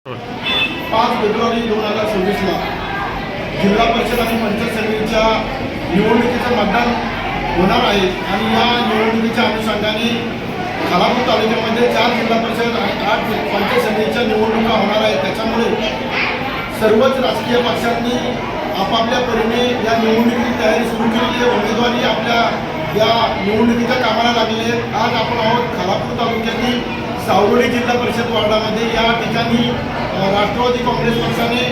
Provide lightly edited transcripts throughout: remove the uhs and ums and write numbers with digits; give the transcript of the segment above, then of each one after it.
5 February 2026ला जिल्हा परिषद आणि पंचायत समितीच्या निवडणुकीचं मतदान होणार आहे आणि या निवडणुकीच्या अनुषंगाने खालापूर तालुक्यामध्ये 4 जिल्हा परिषद आणि 8 पंचायत समितीच्या निवडणुका होणार आहेत। त्याच्यामुळे सर्वच राजकीय पक्षांनी आपापल्या परीने या निवडणुकीची तयारी सुरू केली आहे। उमेदवारी आपल्या या निवडणुकीच्या कामाला लागले आहेत। आज आपण आहोत खालापूर तालुक्यातील सावरोली जिल्हा परिषद वार्डामध्ये। या ठिकाणी राष्ट्रवादी काँग्रेस पक्षाने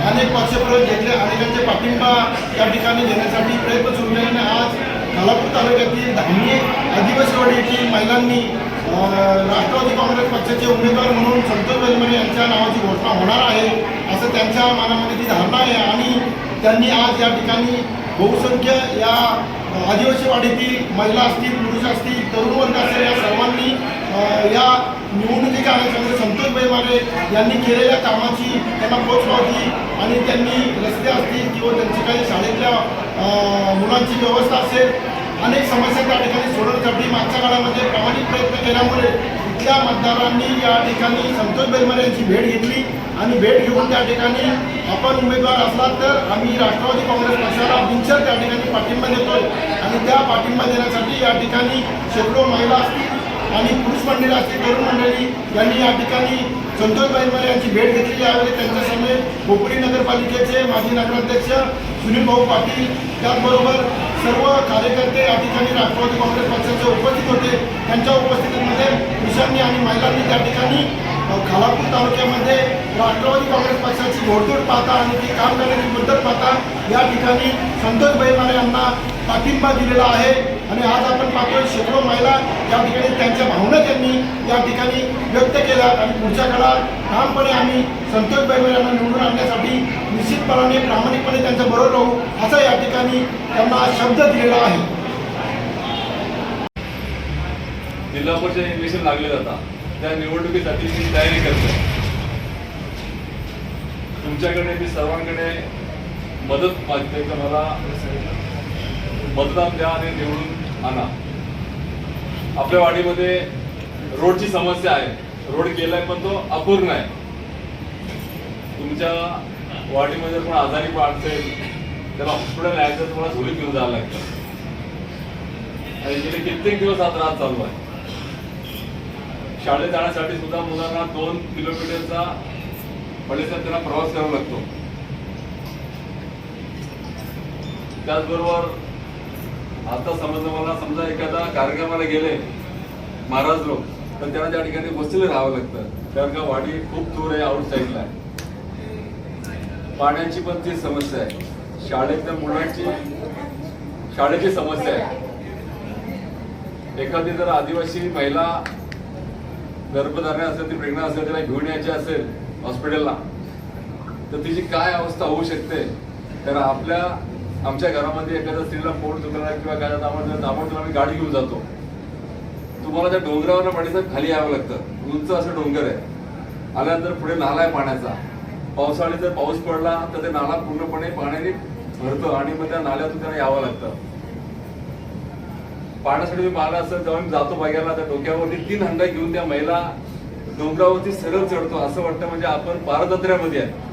अनेक पक्षप्रवेश घेतले, अनेकांचे पाठिंबा या ठिकाणी देण्यासाठी प्रयत्न सुरू केल्याने आज खालापूर तालुक्यातील धामणी आदिवासीवाडी येथील महिलांनी राष्ट्रवादी काँग्रेस पक्षाचे उमेदवार म्हणून संतोष बेलमरे यांच्या नावाची घोषणा होणार आहे असं त्यांच्या मनामध्ये ती धारणा आहे आणि त्यांनी आज या ठिकाणी बहुसंख्य या आदिवासीवाडीतील महिला असतील, पुरुष असतील, तरुण वर्ग असेल, या सर्वांनी या निवडणुकीच्या अनुषंगाने संतोष बेलमरे यांनी केलेल्या कामाची त्यांना पोचपावती आणि त्यांनी रस्ते असतील किंवा त्यांची काही शाळेतल्या मुलांची व्यवस्था असेल, अनेक समस्या त्या ठिकाणी सोडवण्यासाठी मागच्या काळामध्ये प्रामाणिक प्रयत्न केल्यामुळे इथल्या मतदारांनी या ठिकाणी संतोष बेलमरे यांची भेट घेतली आणि भेट घेऊन त्या ठिकाणी आपण उमेदवार असला तर आम्ही राष्ट्रवादी काँग्रेस पक्षाला बिनशर्त त्या ठिकाणी पाठिंबा देतोय आणि त्या पाठिंबा देण्यासाठी या ठिकाणी शेकडो महिला असतील आणि पुरुष मंडळी असतील, तरुण मंडळी यांनी या ठिकाणी संतोष बेलमरे यांची भेट घेतली। यावेळी त्यांच्यासमोर खोपोली नगरपालिकेचे माजी नगराध्यक्ष सुनील भाऊ पाटील, त्याचबरोबर सर्व कार्यकर्ते या ठिकाणी राष्ट्रवादी काँग्रेस पक्षाचे उपस्थित होते। त्यांच्या उपस्थितीमध्ये पुरुषांनी आणि महिलांनी त्या ठिकाणी खालापूर तालुक्यामध्ये राष्ट्रवादी काँग्रेस पक्षाची घोडदौड पाहता आणि ती काम करण्याची पद्धत पाहता या ठिकाणी संतोष बेलमरे यांना पाठिंबा दिलेला आहे आणि आज आपण पाहतोय शेकडो महिला या ठिकाणी त्यांच्या भावना त्यांनी या ठिकाणी व्यक्त केल्या आणि पुढच्या काळात ठामपणे आम्ही संतोष बेलमरे यांना निवडून आणण्यासाठी निश्चितपणाने प्रामाणिकपणे त्यांच्या बरोबर राहू असा या ठिकाणी त्यांना शब्द दिलेला आहे। जिल्हा परिषद इलेक्शन लागले जातात, त्या निवडणुकीसाठी मी तयारी करते। तुमच्याकडे मी सर्वांकडे मदत मागते तर मला मतदान द्या आणि निवडून आणा। आपल्या वाडीमध्ये रोडची समस्या आहे, रोड केलाय पण तो अपूर्ण आहे। तुमच्या वाडीमध्ये पण आजारी असेल त्याला हॉस्पिटल यायचं तुम्हाला झोलीत घेऊन जावं लागतं आणि गेले कित्येक दिवस हा त्रास चालू आहे। शाळेत जाण्यासाठी सुद्धा मुलांना 2 किलोमीटरचा परिसर त्यांना प्रवास करावा लागतो। त्याचबरोबर आता मला समजा एखादा कार्यक्रमाला गेले महाराज लोक तर त्यांना त्या ठिकाणी वस्तीला राहावं लागतं कारण का वाडी खूप दूर आहे, आउट साईडला आहे। पाण्याची पण ती समस्या आहे, शाळेतल्या मुलांची शाळेची समस्या आहे। एखादी जर आदिवासी महिला गर्भधारणे असेल, ती प्रेग्नंट असेल, त्याला घेऊन यायची असेल हॉस्पिटलला तर तिची काय अवस्था होऊ शकते। तर आमच्या घरामध्ये एखाद्या स्त्रीला पोट दुखणार किंवा काय दामोदर आम्ही गाडी घेऊन जातो, तुम्हाला त्या डोंगरावर पाण्याचं खाली यावं लागतं। उंच असं डोंगर आहे, आल्यानंतर पुढे नाला आहे पाण्याचा। पावसाळ्यात जर पाऊस पडला तर ते नाला पूर्णपणे पाण्याने भरतं आणि मग त्या नाल्यातून त्यांना यावं लागतं। पाण्यासाठी मी पाहिलं असं जेव्हा मी जातो बघायला त्या डोक्यावरती 3 हंडा घेऊन त्या महिला डोंगरावरती सरळ चढतो, असं वाटतं म्हणजे आपण पारतंत्र्यामध्ये आहे।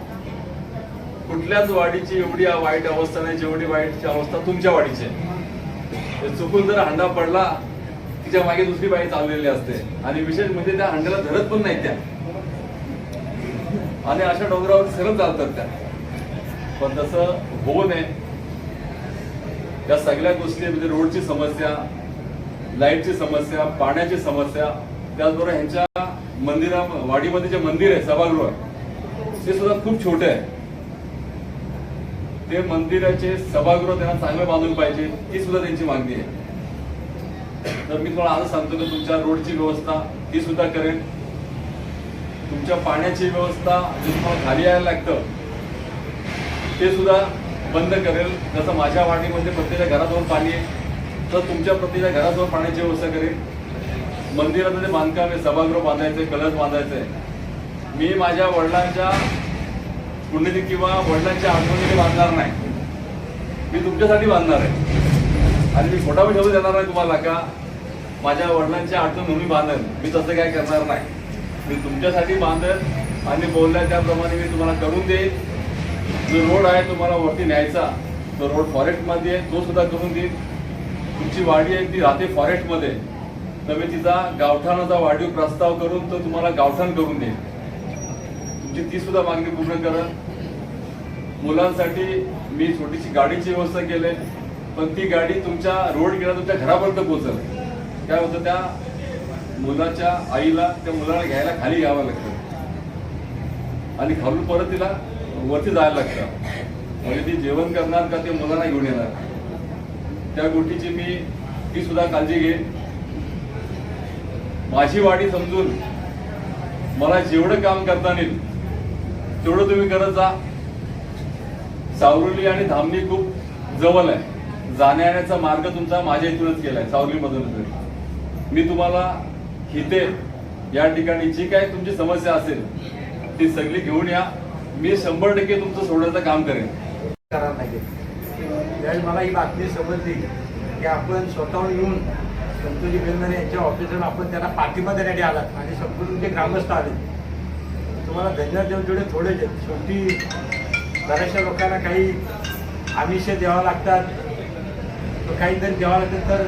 कुठल्याच वाडीची एवढी वाईट अवस्था नाही जेवढी वाईटची अवस्था तुमच्या वाडीची आहे। चुकून जर हंडा पडला तिच्या मागे दुसरी बाई चाललेली असते आणि विशेष म्हणजे त्या हंड्याला धरत पण नाही त्या आणि अशा डोंगरावर सरळ चालतात त्या। पण तसं होऊ नये, या सगळ्या गोष्टी म्हणजे रोडची समस्या, लाईटची समस्या, पाण्याची समस्या, त्याचबरोबर ह्यांच्या वाडीमध्ये जे मंदिर आहे सभागृह ते सुद्धा खूप छोटे आहे। ते मंदिराचे सभागृह त्यांना चांगलं बांधून पाहिजे, ती सुद्धा त्यांची मागणी आहे। तर मी तुम्हाला आज सांगतो की तुमच्या रोडची व्यवस्था ती सुद्धा करेन, तुमच्या पाण्याची व्यवस्था जे तुम्हाला खाली यायला लागतं ते सुद्धा बंद करेल। जसं माझ्या वाडीमध्ये प्रत्येकाच्या घराजवळ पाणी आहे तर तुमच्या प्रत्येकाच्या घराजवळ पाण्याची व्यवस्था करेन। मंदिरामध्ये बांधकाम आहे, सभागृह बांधायचंय, कलश बांधायचंय। मी माझ्या वडिलांच्या पुण्यतिथी किंवा वडिलांच्या आठवणीने बांधणार नाही, मी तुमच्यासाठी बांधणार आहे आणि मी छोटा शब्द देणार नाही तुम्हाला का माझ्या वडिलांच्या आठवण म्हणून बांधेल, मी तसं काय करणार नाही। मी तुमच्यासाठी बांधेल आणि बोलल्या त्याप्रमाणे मी तुम्हाला करून देईन. जो रोड आहे तुम्हाला वरती न्यायचा, तो रोड फॉरेस्टमध्ये आहे, तो सुद्धा करून देईन. तुमची वाडी आहे ती राहते फॉरेस्टमध्ये, तर मी तिचा गावठाणाचा वाढीव प्रस्ताव करून तो तुम्हाला गावठाण करून देईन. तुमची ती सुद्धा मागणी पूर्ण करा. मुलांसाठी मी छोटीशी गाडीची व्यवस्था केली, पण ती गाडी तुमच्या रोड गेला तुमच्या घरापर्यंत पोहोचल. काय होतं, त्या मुलाच्या आईला त्या मुलाला घ्यायला खाली यावं लागतं आणि खालून परत तिला वरती जायला लागतं. म्हणजे ती जेवण करणार का ते मुलांना घेऊन येणार, त्या गोष्टीची मी ती सुद्धा काळजी घेईन. माझी वाडी समजून मला जेवढं काम करता येईल तेवढं तुम्ही करत जा. सावरुली आणि धामणी खूप जवळ आहे, जाण्या येण्याचा मार्ग तुमचा माझ्या इथूनच केलाय, सावरुलीमधूनच. मी तुम्हाला इथे या ठिकाणी जी काय तुमची समस्या असेल ती सगळी घेऊन या. मी 100% तुमचं सोडण्याचं काम करेन. त्यावेळी मला ही बातमी समजली की आपण स्वतःहून येऊन संतोषी बेलदारे यांच्या ऑफिसवर आपण त्यांना पाठिंबा देण्यासाठी आलात आणि संपूर्ण जे ग्रामस्थ आले तुम्हाला धन्यवाद देऊन जेवढे थोडे शेवटी बऱ्याचशा लोकांना काही आमिष द्यावं लागतात, काहीतरी द्यावं लागतं, तर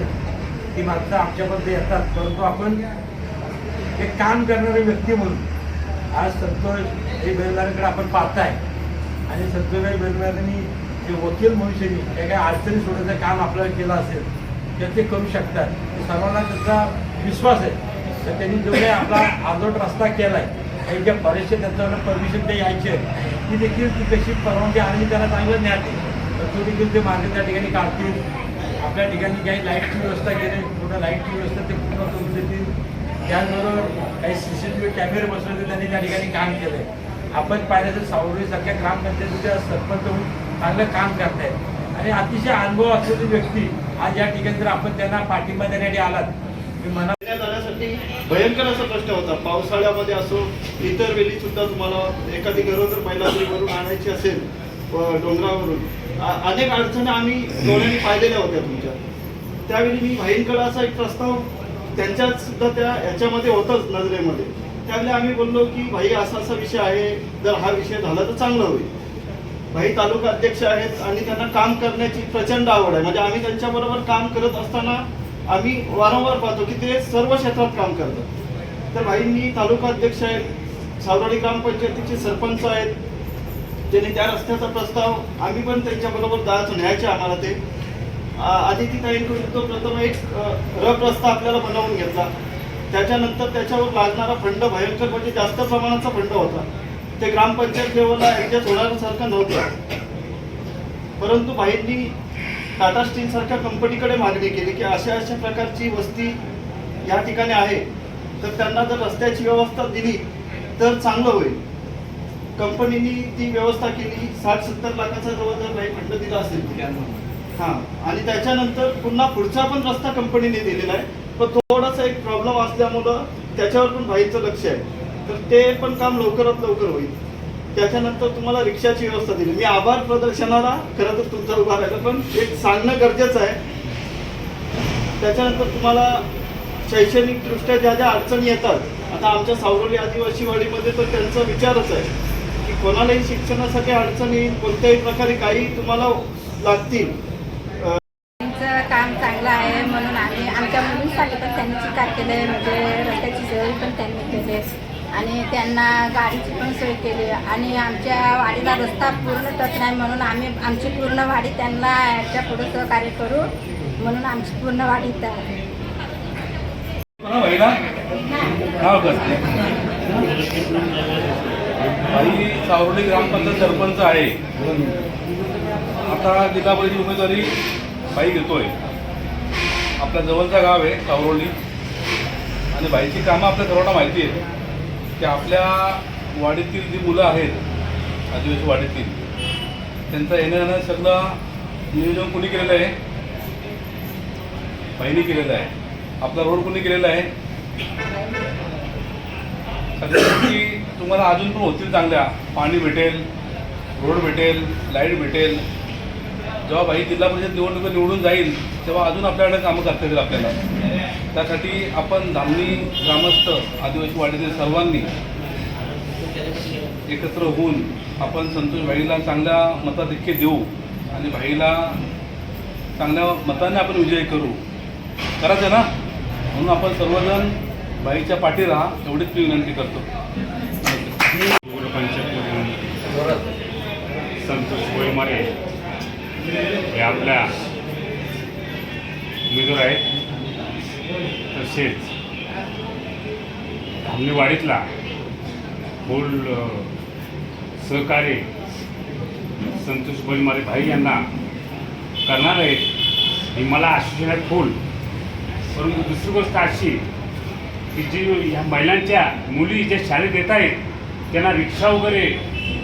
ती माणसं आमच्यामध्ये येतात. परंतु आपण एक काम करणारे व्यक्ती म्हणून आज संतोष बेलदारेकडे आपण पाहताय आणि संतोष बेलदारेंनी जे वकील मनुष्यांनी त्या काही अडचणी सोडायचं काम आपल्याला केलं असेल तर ते करू शकतात. सर्वांना त्याचा विश्वास आहे. तर त्यांनी जो काही आपला आजोट रस्ता केला आहे आणि ज्या फॉरेस्टचे त्यांच्याकडे परमिशन ते यायचे ती देखील ती कशी परवानगी आणि त्यांना चांगलं न्यायची तर तो देखील ते मार्ग त्या ठिकाणी काढतील. आपल्या ठिकाणी काही लाईटची व्यवस्था केली, पूर्ण लाईटची व्यवस्था ते पूर्ण करून देतील. त्याचबरोबर काही CCTV कॅमेरे बसवले त्यांनी त्या ठिकाणी काम केलं आहे. आपण पाहिलं तर सावरुलीसारख्या ग्रामपंचायतीच्या सरपंच होऊन चांगलं काम करतायत आणि अतिशय अनुभव असलेली व्यक्ती आज या ठिकाणी जर आपण त्यांना पाठिंबा देण्यासाठी आलात मी म्हणा जाण्यासाठी भयंकर असा प्रश्न होता. पावसाळ्यामध्ये असो इतर वेळी सुद्धा तुम्हाला एखादी गरोदर महिला वरून आणायची असेल डोंगरावरून अनेक अडचणी आम्ही डोळ्यांनी पाहिलेल्या होत्या तुमच्या. त्यावेळी मी भाईंकडे असा एक प्रस्ताव त्यांच्यात सुद्धा त्या ह्याच्यामध्ये होताच नजरेमध्ये. त्यावेळी आम्ही बोललो की भाई असा विषय आहे, जर हा विषय झाला तर चांगलं होईल. भाई तालुका अध्यक्ष आहेत आणि त्यांना काम करण्याची प्रचंड आवड आहे. म्हणजे आम्ही त्यांच्याबरोबर काम करत असताना आम्ही वारंवार पाहतो की ते सर्व क्षेत्रात काम करतात. तर भाईंनी तालुका अध्यक्ष आहेत, सावराडी ग्रामपंचायतीचे सरपंच आहेत, त्यांनी त्या रस्त्याचा प्रस्ताव आम्ही पण त्यांच्याबरोबर जायचं न्यायचे आम्हाला ते. आदितीताईंकडून तो प्रथम एक रफ रस्ता आपल्याला बनवून घेतला. त्याच्यानंतर त्याच्यावर लागणारा फंड भयंकर म्हणजे जास्त प्रमाणाचा फंड होता. ते ग्रामपंचायत लेवलला ॲडजस्ट होण्यासारखं नव्हतं. परंतु भाईंनी टाटा स्टील सारख्या कंपनीकडे मागणी केली की अशा प्रकारची वस्ती या ठिकाणी आहे, तर त्यांना जर रस्त्याची व्यवस्था दिली तर चांगलं होईल. कंपनीने ती व्यवस्था केली. 60-70 लाखाचा जवळजवळ काही फंड दिला असेल हां. आणि त्याच्यानंतर पुन्हा पुढचा पण रस्ता कंपनीने दिलेला आहे. पण थोडासा एक प्रॉब्लेम असल्यामुळं त्याच्यावर पण भाईचं लक्ष आहे, तर ते पण काम लवकरात लवकर होईल. त्याच्यानंतर तुम्हाला रिक्षाची व्यवस्था दिली. मी आभार प्रदर्शनाला खरं तर तुमचा उभा राहिला, पण एक सांगणं गरजेचं आहे. त्याच्यानंतर तुम्हाला शैक्षणिकदृष्ट्या ज्या ज्या अडचणी येतात, आता आमच्या सावरोली आदिवासी वाडीमध्ये तर त्यांचा विचारच आहे की कोणालाही शिक्षणासाठी अडचणी कोणत्याही प्रकारे काही तुम्हाला लागतील. काम चांगलं आहे म्हणून आम्ही आमच्या मुलींसाठी पण त्यांनी चिकार केले, म्हणजे रस्त्याची सोय पण त्यांनी केली आणि त्यांना गाडीची पण सोय केली आणि आमच्या वाडीला रस्ता पूर्ण टच नाही म्हणून आम्ही आमची पूर्ण वाडी त्यांना याच्या पुढे सहकार्य करू म्हणून आमची पूर्ण वाडी इथं आहे. सावरोली ग्रामपंचायत सरपंच आहे. आता जिल्हा परिषद उमेदवारी बाई घेतोय. आपल्या जवळचं गाव आहे सावरोली आणि बाईची कामं आपल्या सर्वांना माहिती आहे की आपल्या वाडीतील जी मुलं आहेत आदिवासी वाडीतील त्यांचं येणं सगळं नियोजन कुणी केलेलं आहे? बाईंनी केलेलं आहे. आपला रोड कुणी केलेला आहे? सगळ्या गोष्टी तुम्हाला अजून पण होतील चांगल्या. पाणी भेटेल, रोड भेटेल, लाईट भेटेल. जेव्हा बाई जिल्हा परिषद निवडणुका निवडून जाईल तेव्हा अजून आपल्याकडे कामं करता येतील आपल्याला. त्यासाठी आपण धामणी ग्रामस्थ आदिवासी वाडीतील सर्वांनी एकत्र होऊन आपण संतोष भाईला चांगल्या मताधिक्य देऊ आणि भाईला चांगल्या मताने आपण विजय करू. करायचं ना, म्हणून आपण सर्वजण भाईच्या पाठी राहा एवढीच मी विनंती करतो. संतोष बोईमारे हे आपल्या उमेदवार आहेत. तसेच धामणेवाडीतला फुल सहकार्य संतोष बोईमारे भाई यांना करणार आहेत ही मला आश्वासन आहे फुल. परंतु दुसरी गोष्ट अशी की जी ह्या महिलांच्या मुली ज्या शाळेत येत आहेत त्यांना रिक्षा वगैरे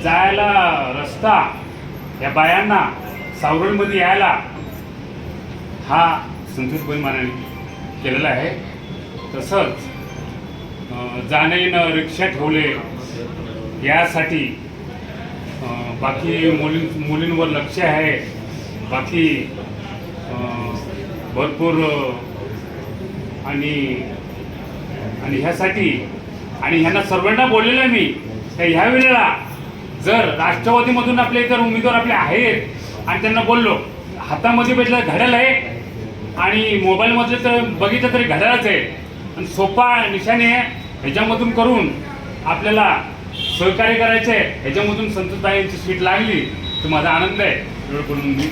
जायला रस्ता, या बायांना सावरळमध्ये यायला हा संतोष बोईमारेने केलेला आहे. तसंच जाणे येणं रिक्षा ठेवले यासाठी बाकी मुलींवर लक्ष आहे. बाकी भरपूर आणि ह्यासाठी आणि ह्यांना सर्वांना बोललेलं आहे मी तर ह्या वेळेला जर राष्ट्रवादीमधून आपले इतर उमेदवार आपले आहेत आणि त्यांना बोललो हातामध्ये भेटलं घड्याळ आहे आणि मोबाईलमध्ये तर बघितलं तरी घड्याळच आहे आणि सोपा निशाणे ह्याच्यामधून करून आपल्याला सहकार्य करायचं आहे. ह्याच्यामधून संतोषभाई यांची सीट लागली तर माझा आनंद आहे. एवढं बोलून मी